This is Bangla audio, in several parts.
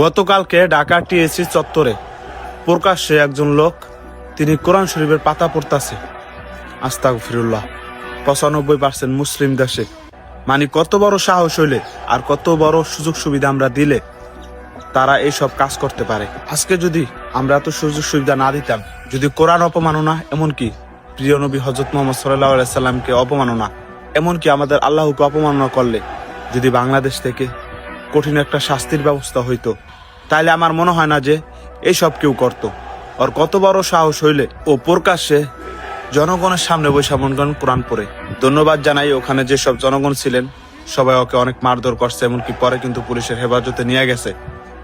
গতকালকে ঢাকা টিএসসি চত্বরে প্রকাশ্যে একজন লোক তিনি কোরআন শরীফের পাতা পড়তাছে। আস্তাগফিরুল্লাহ। 95% মুসলিম দেশে মানে কত বড় সাহস হইলে আর কত বড় সুযোগ সুবিধা আমরা দিলে তারা এইসব কাজ করতে পারে। আজকে যদি আমরা এত সুযোগ সুবিধা না দিতাম, যদি কোরআন অপমাননা, এমনকি প্রিয় নবী হযরত মুহাম্মদ সাল্লাল্লাহু আলাইহি সাল্লামকে অপমাননা, এমনকি আমাদের আল্লাহকে অপমাননা করলে যদি বাংলাদেশ থেকে কঠিন একটা শাস্তির ব্যবস্থা হইতো, তাইলে আমার মনে হয় না যে এইসব কেউ করত। আর কত বড় সাহস হইলে ও প্রকাশ্যে জনগণের সামনে বৈশা মনগণ কোরআন পড়ে। ধন্যবাদ জানাই ওখানে যেসব জনগণ ছিলেন, সবাই ওকে অনেক মারধর করছে, এমনকি পরে কিন্তু পুলিশের হেফাজতে নিয়ে গেছে।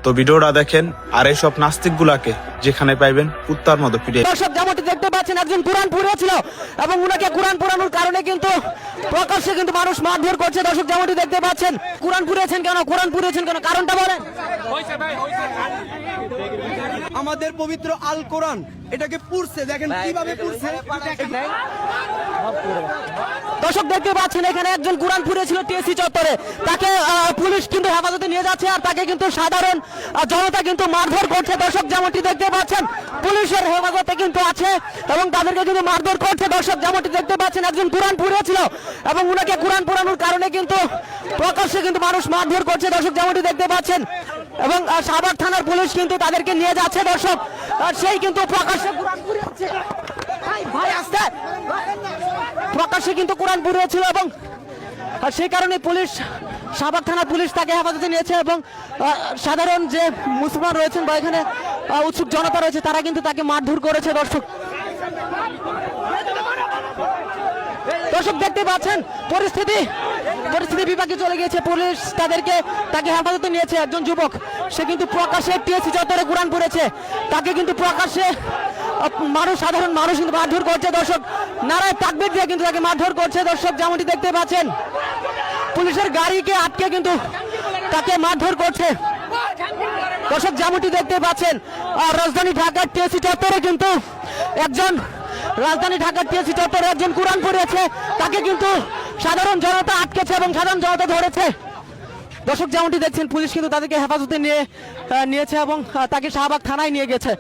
তো ভিডিওটা দেখেন আর এইসব নাস্তিক গুলাকে যেখানে পাইবেন কুত্তার মতো পিটে। দর্শক যেমনটি দেখতে পাচ্ছেন একজন কোরআন পড়েছিল এবং উনাকে কোরআন পড়ানোর কারণে কিন্তু প্রকাশ্যে কিন্তু মানুষ মারধর করছে। দর্শক যেমনটি দেখতে পাচ্ছেন, কোরআন পড়েছেন কেন, কোরআন পড়েছেন কেন, কারণটা বলেন। আমাদের পবিত্র আল কোরআন এটাকে পড়ছে, দেখেন কিভাবে পড়ছে। দর্শক দেখতে পাচ্ছেন এখানে একজন কোরআন পড়েছিল টিএসসি চত্বরে, তাকে পুলিশ কিন্তু হেফাজতে নিয়ে যাচ্ছে আর তাকে কিন্তু সাধারণ জনতা কিন্তু মারধর করছে। দর্শক যেমনটি দেখতে পাচ্ছেন পুলিশের হেফাজতে কিন্তু আছে এবং তাদেরকে কিন্তু মারধর করছে। দর্শক যেমনটি দেখতে পাচ্ছেন একজন কোরআন পড়েছিল এবং উনাকে কোরআন পড়ানোর কারণে কিন্তু প্রকাশ্যে কিন্তু মানুষ মারধর করছে। দর্শক যেমনটি দেখতে পাচ্ছেন এবং শাহবাগ থানার পুলিশ কিন্তু তাদেরকে নিয়ে যাচ্ছে। দর্শক সেই কিন্তু প্রকাশ্যে কোরআন পড়েছে, ভাই আসতে প্রকাশ্যে কিন্তু কোরআন পড়েছিল এবং সেই কারণে পুলিশ, শাহবাগ থানার পুলিশ তাকে হেফাজতে নিয়েছে এবং সাধারণ যে মুসলমান রয়েছেন বা এখানে উৎসুক জনতা রয়েছে তারা কিন্তু তাকে মারধর করেছে। দর্শক দেখতে পাচ্ছেন পরিস্থিতি বিপাকে চলে গিয়েছে। পুলিশ তাকে হেফাজতে নিয়েছে। একজন যুবক, সে কিন্তু প্রকাশ্যে টিএসসি চত্বরে কোরআন পড়েছে, তাকে কিন্তু প্রকাশ্যে সাধারণ মানুষ কিন্তু মারধর করছে। দর্শক নারায় তাকবীর দিয়ে কিন্তু তাকে মারধর করছে। দর্শক যেমনটি দেখতে পাচ্ছেন পুলিশের গাড়িকে আটকে কিন্তু তাকে মারধর করছে। দর্শক যেমনটি দেখতে পাচ্ছেন রাজধানী ঢাকার টিএসসি চত্বরে কিন্তু একজন কোরআন পড়েছে, তাকে কিন্তু সাধারণ জনতা আটকেছে এবং সাধারণ জনতা ধরেছে। দর্শক যেমনটি দেখছেন পুলিশ কিন্তু তাদেরকে হেফাজতে নিয়েছে এবং তাকে শাহবাগ থানায় নিয়ে গেছে।